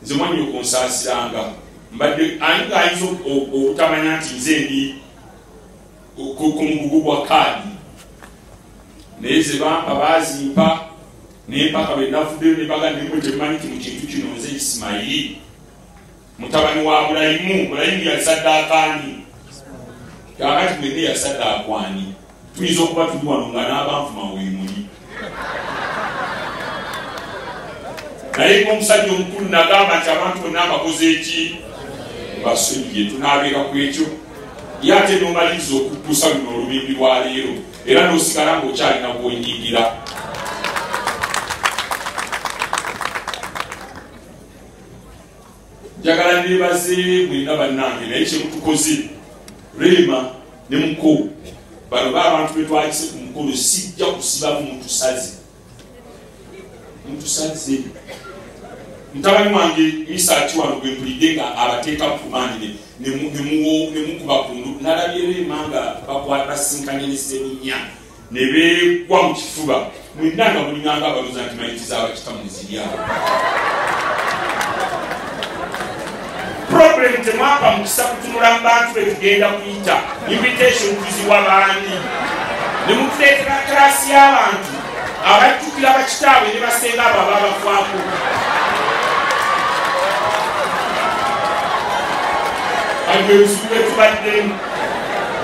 nze mwanyi okunsaasiranga mbadde ani ng'ayinza obutamanya nti nze ndi ku mugugu gwa kaadi naye ze bampa baazimpa nempaka bwe navuddeyo ne bagamba nemwe temumanyi nti mu kintu kino nze Isimayiri mutabani wa Bulayimu. Bulayimu yasaddaakaani kakati mwene yasaddaakwani. Tuyinza okuba tuli wano nga n'abanvuma weemuli naye ng'omusajja omukulu nagamba nti abantu bonna abakoze eki basonyiye tunaabeera ku ekyo ye ate n'omaliriza okutuusa luno olubimbi lwa leero era n'osigala ng'okyalina bw'onyigira. Njagala neebaze mwenna bannange naye kye mutukoze Leema ne muko bano b'abantu be twayise ku mukolo sijja kusibamu mutusaze mutabani wange Isaaki wano gwe mpulidde nga abateeka ku maanyi ne mukuba kundu nalabye Leema nga basinkanye ne Ssebunya ne beegwa mu kifuba mwenna nga mulinganga abalooza nti mayiti z'abakitamu ziryawo. Problem temwapa mukisa kutunula mu bantu be tugenda kuyita invitation tuziwa baani ne mutuleetera klasi y'abantu abajjukira bakitaabwe ne basenga abo ababafaako. Agebuzibu bwe tubaddemu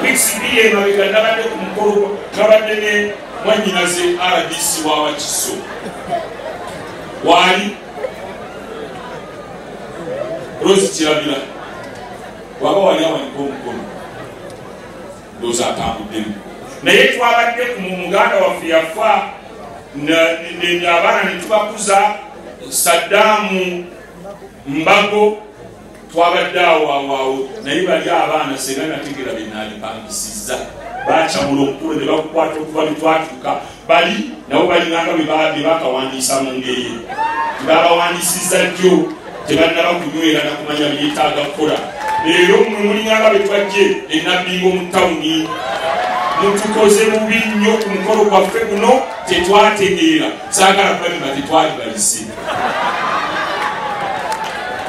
wiiki bbiri emabega nabadde ku mukolo nabadde ne mwannyinaze RDC wa Wakiso waali Rose Kirabira waba wali awaliko omukono ndowooza atambuddemu naye twabadde ku muganda waffe yafa abaana ne tubakuza Saddaamu Mbago twabadde awo naye bali abaana senga nategeera be naalipangisiza bakyamula omukulu ne bakukwata okuva ne twatuuka bali nabo balinganga be bakawandiisa mu ngeri tebabawandiisizza jjo tebannaba kunywera nakumanya byetaaga kukola. Leero mmwe mulinganga be twajje enabbingo mu tawuni mutukoze bubi nnyo ku mukolo gwaffe guno tetwategeera saagala kubalima tetwali bayise.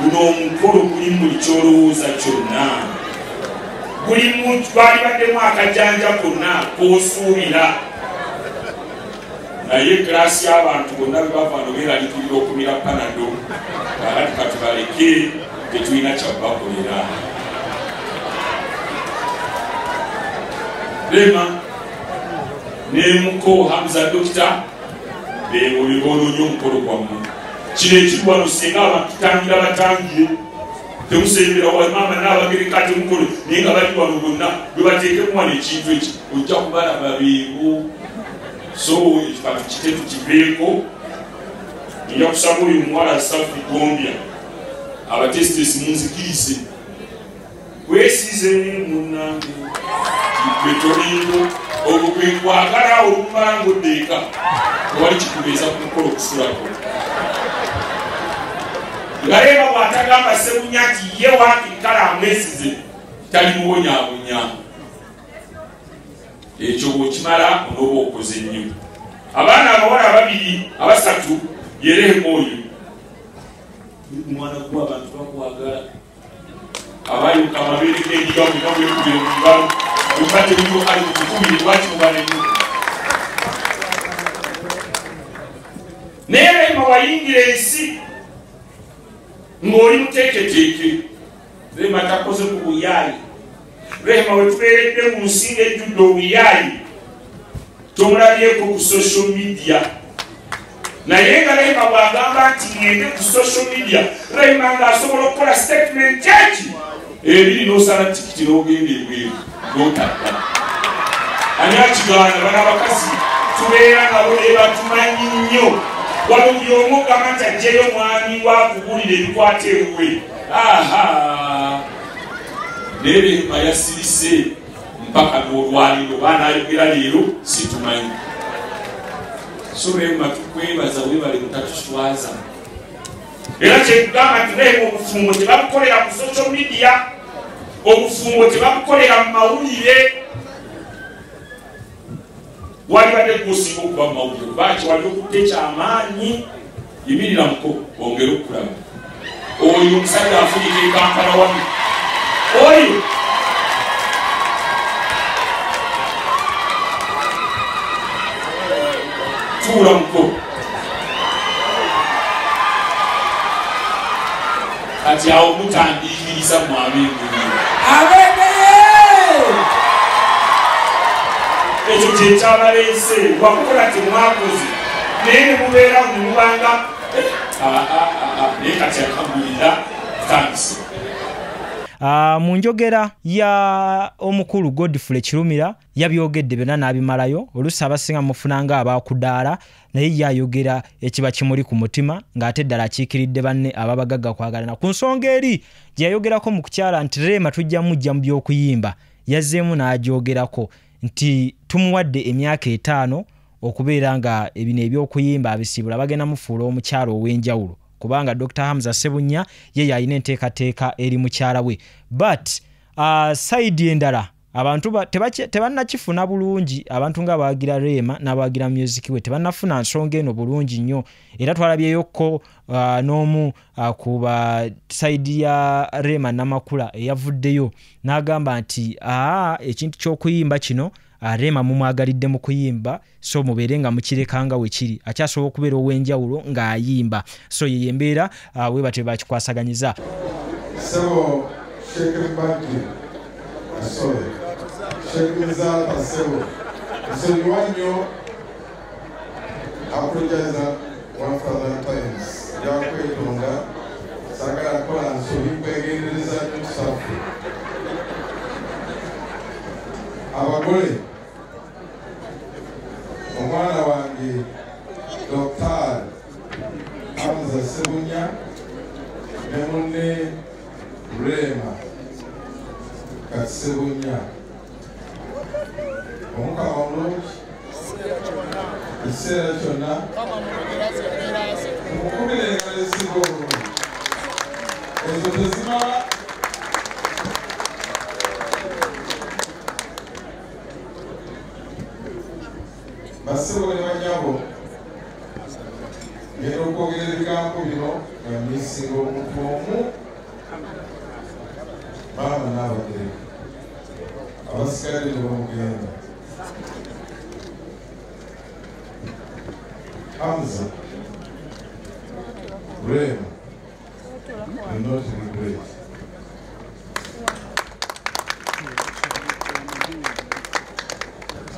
Guno omukolo gulimu buli kyolowooza kyonna gulimu twalibaddemu akajanja konna koosuubira naye klasi y'abantu bonna be bavano beeralikirira okumira Panado kakati katubaleke tetulina kyabakolera. Leema ne muko Hamza Dokita beebo bebonoonye omukolo gwammwe kino ekiri wano singa abantu tutangira batangire temusembera wa maama n'abagereka temukolo naye nga bali wano bonna bwe bateekemu wano ekintu eki ojja kubalaba beebo. So kati kitetu kibeeko nja kusaba oyo muwala Safi Gombya abatesitesi munzikirize wesize munnange betolindo ogwo gwe kwagala olumala ng'oddeeka tewali kikubeeza ku mukolo okusulako. Nga Leema bw'atagamba Ssebunya nti ye waakirikala amwesize talimubonyaabonya ekyo bw'okimala onooba okoze nnyo. Abaana abawala ababiri abasatu ye Leema oyo mwana gwa abantu bakwagala abayuka amabeere g'endiga bwekubire mu ngalo bwebate biriwo ali mu kukubiri lwaki mubane nnyo. Naye Leema wayingira ensi ng'oli muteeketeeke. Leema takoze ku buyaayi. Leema we tubeeredde mu nsi ng'ejjudde obuyaayi tomulabyeko ku social media naye nga Rema bw'agamba nti ngende ku social media Rema ng'asobola okukola statement eki ebiri n'osala tikiti n'ogenda ebweru n'otadda ani akigaana bana abakazi tubeera nabo ebatumanyi nnyo waliwo buli omu ogamba nti ajjeyo mwami wakugulira ebikwata ewe naye Rema yasirise mpaka n'olwaliro baanayogera leero situmanyi so Rema tukwebaza webale mutatuswaza era kyekugamba nti Rema obufumbo tebabukolera ku social media obufumbo tebabukolera mu mawulire walibadde gusinga okuba mu mawulire baki wali okudde kyamaanyi yimirira muko ongera okukulaba oyo omusajja afunyika Kampala wano oyo tuula muko kati awo mutandikiriza mwami ekyo kyekyabaleese wakukola temwakoze naye ne mubeera mumubanga naye kati akagulira tandise. Mu njogera ya omukulu Godfrey Kirumira yabyogedde byonna n'abimalayo oluusi abasinga mufunanga abakudaala naye yayogera ekiba kimuli ku mutima ng'ate ddala akiikiridde banne ababagagga kwagalana ku nsonga eri gye yayogerako mu kukyala nti Rema tujja mujja mu by'okuyimba yazzeemu n'agyogerako nti tumuwadde emyaka 5 okubeera nga ebino eby'okuyimba abisibula bagenda mufuula omukyalo ow'enjawulo kubanga Dr. Hamza Ssebunya ye yalina enteekateeka eri mukyala we but side endala abantu tebannakifuna bulungi abantu nga baagira Rema n'abaagira music we tebannafuna nsonga eno bulungi nnyo era twalabyeyokko n'omu ku ba side ya Rema Namakula eyavuddeyo n'agamba nti ekintu ky'okuyimba kino Rema mumwagalidde mu kuyimba so mubeere nga mukirekanga we kiri akyasobola okubeera ow'enjawulo ng'ayimba so ye embeera we bate bakikwasaganyiza. So Sheikh Mbadi sorry Sheikh Mizata Sebo so you want you apologize 1000 times yakwe tonga sagara kola so himbegereza tusafu abagole omwana wange Dr. Hamza Ssebunya ne munne Rema Ssebunya omukama omulungi ekiseera kyonna mukubire engalo esinga obulungi ezo tezimala basebo ne banyabo ngenda okwogera ebigambo bino nga mmisinga omuntu omu maama n'abagereka abasigadde ne bamugenda Hamza Rema do not regret.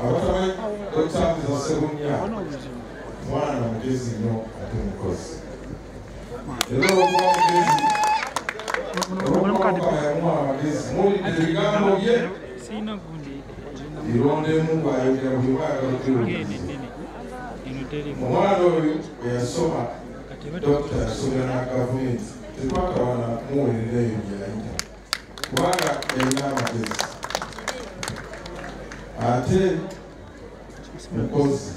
Abatamanyi Dr. Hamza Ssebunya mwana mugezi nnyo ate mukozi era okuba mugezi olwokuba yamuwa amagezi muwulidde ebigambo bye birondemu bw'ayogera buli bwayagala okwewuliza omwana oyo bwe yasoma dokita yasomera na gavumenti tetwatawana muwerera eyo gyeyayita kubanga yalina amagezi ate mukozi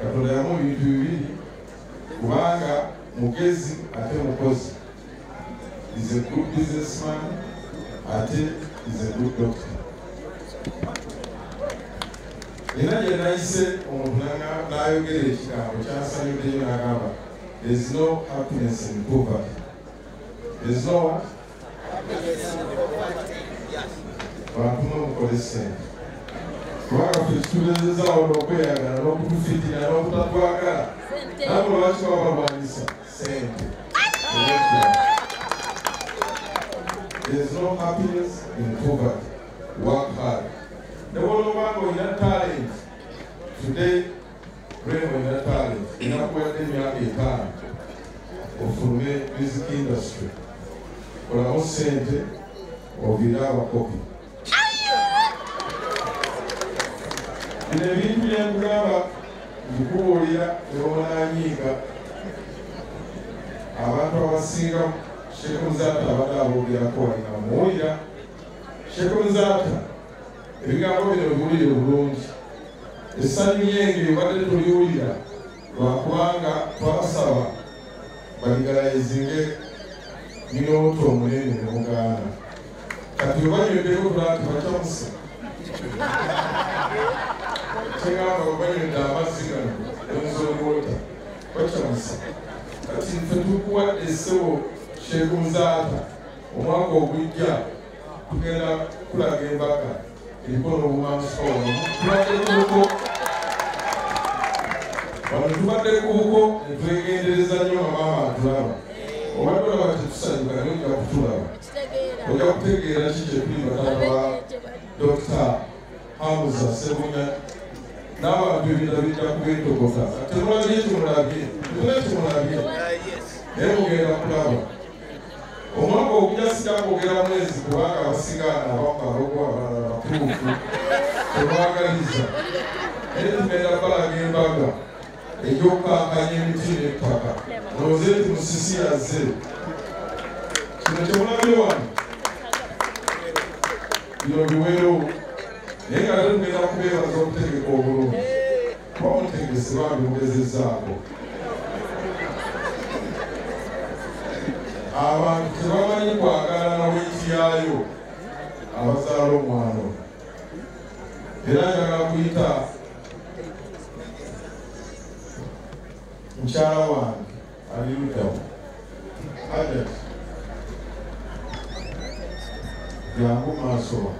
katonda yamu bintu bibiri kubanga mugezi ate mukozi is a good businessman ate is a good doctor era gye nayise omuntu n'ayogera ekigambo kyasanyuddeyo n'agamba there is no happiness in poverty. There is no what? Bantu mukole ssente kubanga ffe tutubeezezaawo n'okweyagala n'okutufiitira n'okutatwagala nabo lwaki baba balwanyisa ssente. There is no happiness in poverty. Work hard. The one of talent today, Rema talent. ofulume music industry olamu ssente oviire abakopi bino ebintu byengugamba bikubuulira ebonanyiiga abantu abasinga Sheikh Muzata abadde aboogerako walina muwulira Sheikh Muzata ebigambo bino biwulire bulungi essanyu lyenge obadde tuliwulira lwakubanga twasaba baligalayizinge minooto omunene ne mugaana kati obanywedeko tulati bakyamusa kyegamba obanywedde amazzi gano enzolwota bakyamusa kati nfe tukuwadde essebo Sheikh Muzata omwaka ogujja tugenda kulaga embaga eriko n'obumansi ono tubadde ku buko netwegendereza nnyo amaama atulaba obadde olaba tetusanyuka naye ojja kutulaba ojja kutegeera ki kyetuli batata ba Dr. Hamza Ssebunya n'abantu ebintu bijja kubentogota temulabye kimulabye kimulabye naye mugenda kulaba omwaka ogujja sijja kwogera mwezi kubanga abasigaana abamaloko abalala batuufu temwagaliza naye tugenda balaga embaga ejokankanya emiti n'ettaka olowooze nti musisi yazze kino kyemulabye wano bino biwero naye nga ate tugenda kubeebaza okutegeka obulungi kuba mutegese bambi mugezezzaako abantu tebamanyi kwagala nawekiyaayo abazaala omwana era njagala kuyita mukyala wange ali luddamu Ajat jangu maaso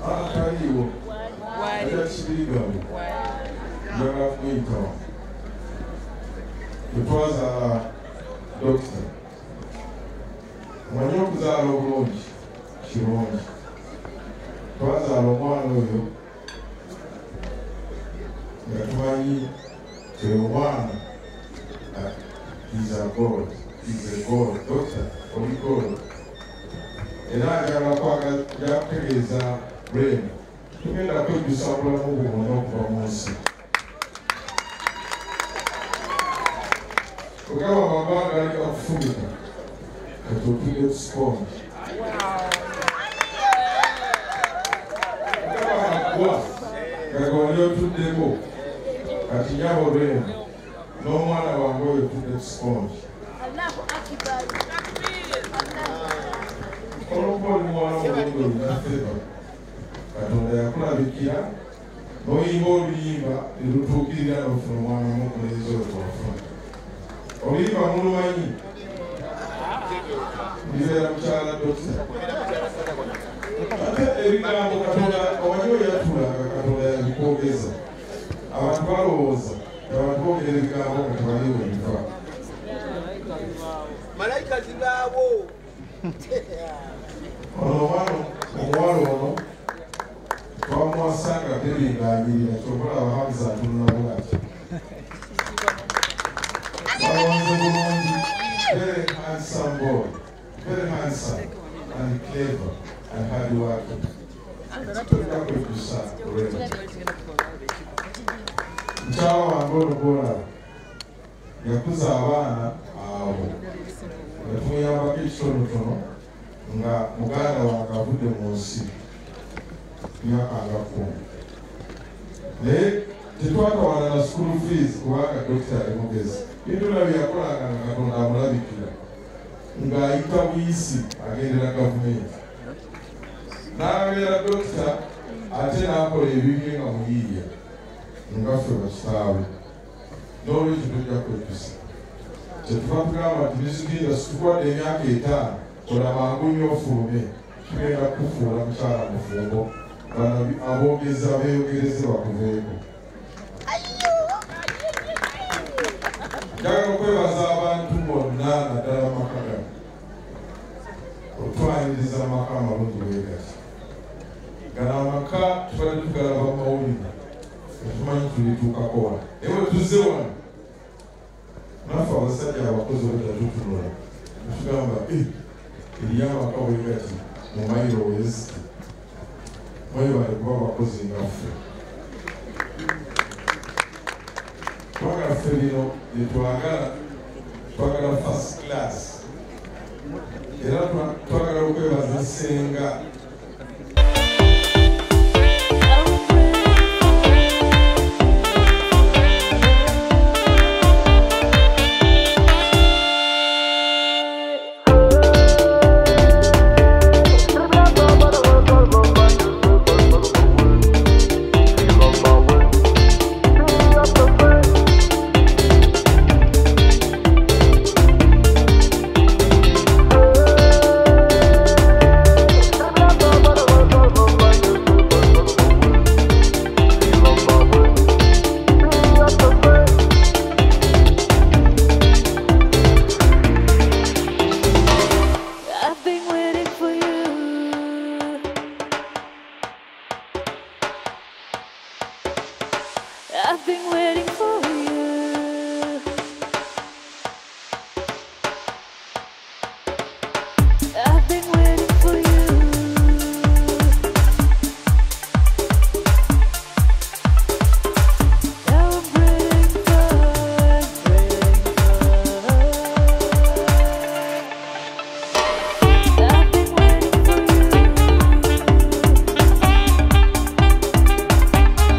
ataliwo ayakibirigamu njagala kumuyitawo tetwazaala dokita omanyi okuzaala obulungi kirungi twazaala omwana oyo nga tumanyi ti omwana is a god dokita oli god era njagala kutegeeza Brenda tugenda kwejjusa obulamu bwonna okuva mu nsi ogaba amabanga alika kufumita kati otudde tusikonji ogaba amaggwa gagawali otuddeko kati nyabo Brenda n'omwana wange oyo otudde tusikonji olwokuba oli mwana mulungi olunafeba Katonda yakulabikira n'oyimba oluyimba nelutuukirira n'ofuna omwana mukulezi oyo twafuna oluyimba mulumanyi libeera mukyala dokita ate ebigambo Katonda omanyi oyatulanga Katonda yabikwogeza abantu balowooza abantu boogera ebigambo nga tebaliwo ebiva malayika zibaawo ono omuwala ono twamwasanga teringanyirira kyokulaba Hamza atunulabula ati balonze bulungi very handsome boy very handsome and clever and hard working tolina kwejjusa olwema mukyala wange olugolaba yakuza abaana abo yatumuyambako ekitonotono nga muganda wange avudde mu nsi myaka nga 10 naye tetwakawana na school fees kubanga dokita ali mugezi bintuna byakolanga nga Katonda amulabikira ng'ayita buyisi agendera gavumenti n'abeera dokita ate n'akola ebibye nga muyiiya nga ffe bakitaawe n'olwekyo tojja kwejjusa kyetuva tugamba nti musikinda situkwadde emyaka 5 kola mangu nnyo ofulume tugenda kufuula mukyala mufumbo bano aboogeza beeyogereze bakuveeko njagala okwebaza abantu bonna naddala maka gano otwaniriza amaka amalungi bwegati Ganamaka, trying to get about Maui. If man to the Coca-Cola. They were to say one. Not for a second, I was going to do to know. If you come back, the young are going to get you. No matter is. Why you are the Baba cousin of Toga Felino, the Toga first class. The other Toga was the singer. I've been waiting for you. I've been waiting for you. Now I'm waiting for I've been waiting for you.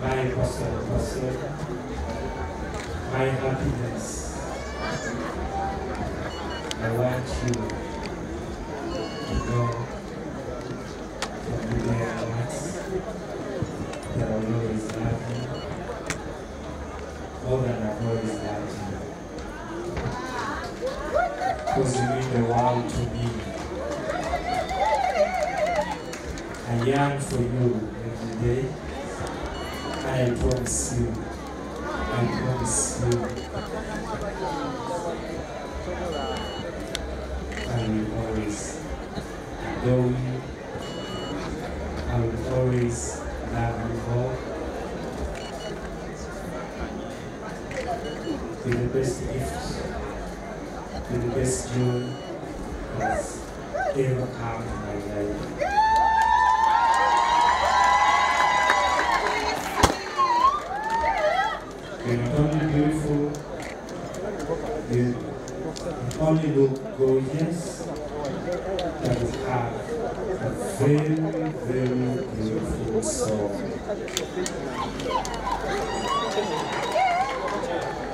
My pastor, my happiness. I want you to know from the day I was that I will always love you more than I've always loved you. Because you mean the world to me. I yearn for you every day. I promise you, I will always adore you, I will always love you more. Be the best gift, be the best joy that's ever come in my life. You're not only beautiful, you only look gorgeous, but you have very, very beautiful song.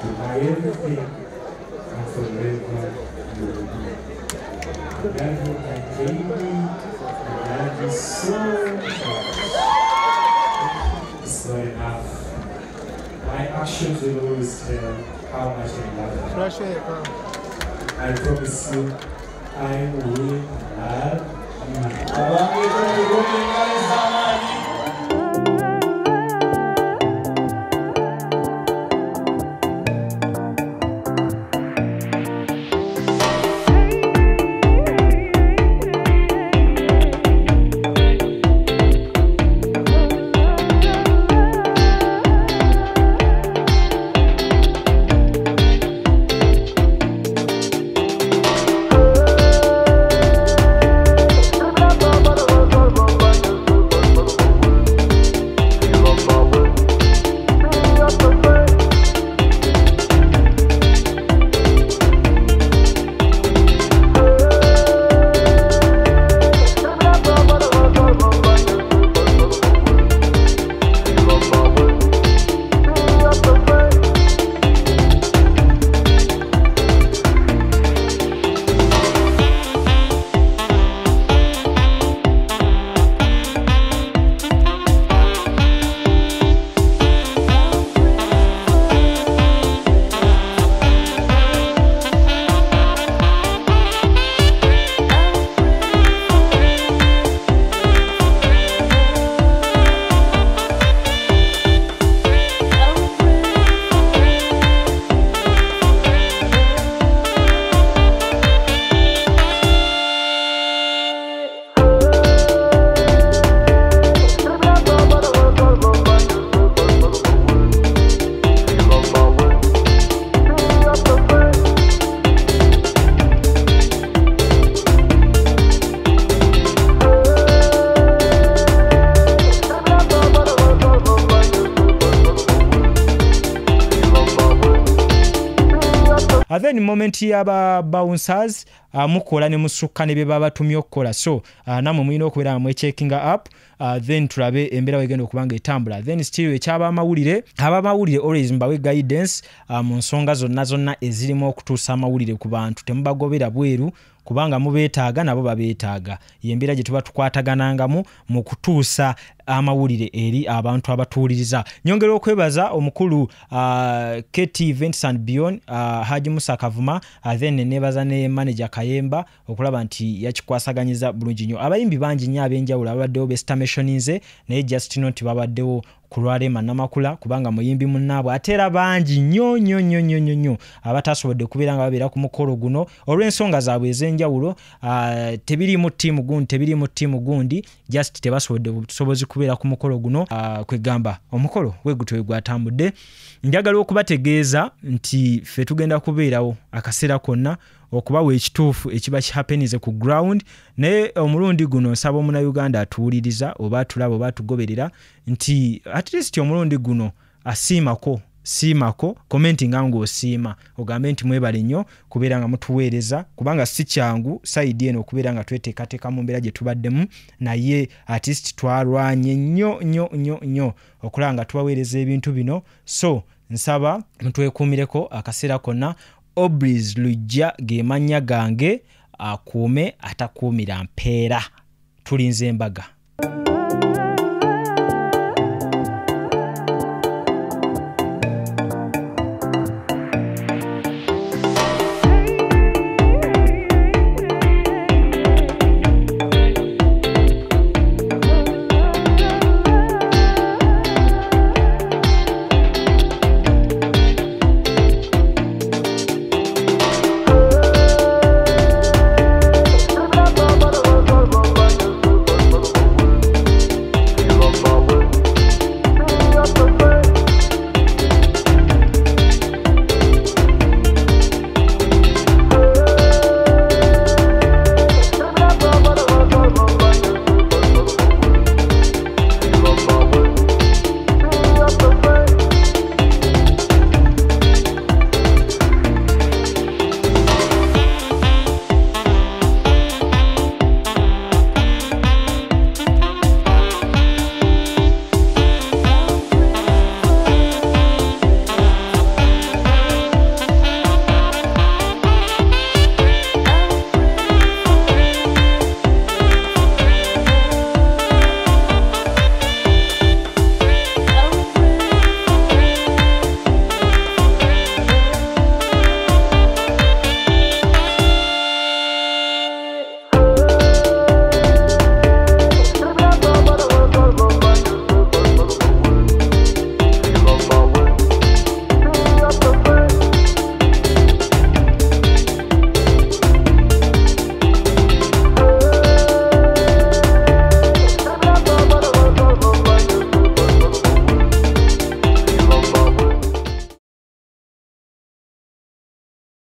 To my everything and forever you will be. I love you, my baby. I love you so much. It's not enough. My actions will always tell how much I love you. I promise you, I will love you. Then moment y'aba bouncers mukola ne musukka ne beba batumye okukola so namwe mulina okubeera mwe checking up then tulabe embera wegenda okubanga etambula then still ekyaba amawulire always mbawe guidance mu nsonga zonna ezirimu okutuusa amawulire ku bantu temubagobera bweru kubanga mubeetaaga nabo babeetaaga yembira gye tuba tukwataganangamu mu kutuusa amawulire eri abantu abatuuliriza. Nyongera okwebaza omukulu KT Events and Beyond Haji Musa Kavuma then nebaza ne manager Kayemba okulaba nti yakikwasaganyiza bulungi nnyo. Abayimbi bangi nnyo ab'enjawulo abaddewo bestamationize naye just not babaddewo kulwalema namakula kubanga muyimbi munnaabwe atera bangi nnyo abatasobodde kubeera nga babeera ku mukolo guno olw'ensonga zaabwe ez'enjawulo tebiri mu ttiimu gundi just tebasobodde busobozi kubeera ku mukolo guno kwegamba omukolo wegutwe gwatambudde. Njagala okubategeeza nti ffe tugenda kubeerawo akaseera konna okubawa ekituufu ekiba kihapenize ku ground naye omulundi guno nsaba omuna Uganda atuwuliriza oba atulaba oba atugoberera nti at least omulundi guno siimako commenting nga osiima ogambe nti mwebale nnyo kubeera nga mutuweereza kubanga si kyangu side eno okubeera nga tweteekateeka mu mbeera gye tubaddemu naye at least twarwanye nnyo okulaba nga tubaweereza ebintu bino so nsaba mutwekuumireko akaseera konna. Obris Lujja ge mannya gange akuume atakuumira mpeera tulinze embaga.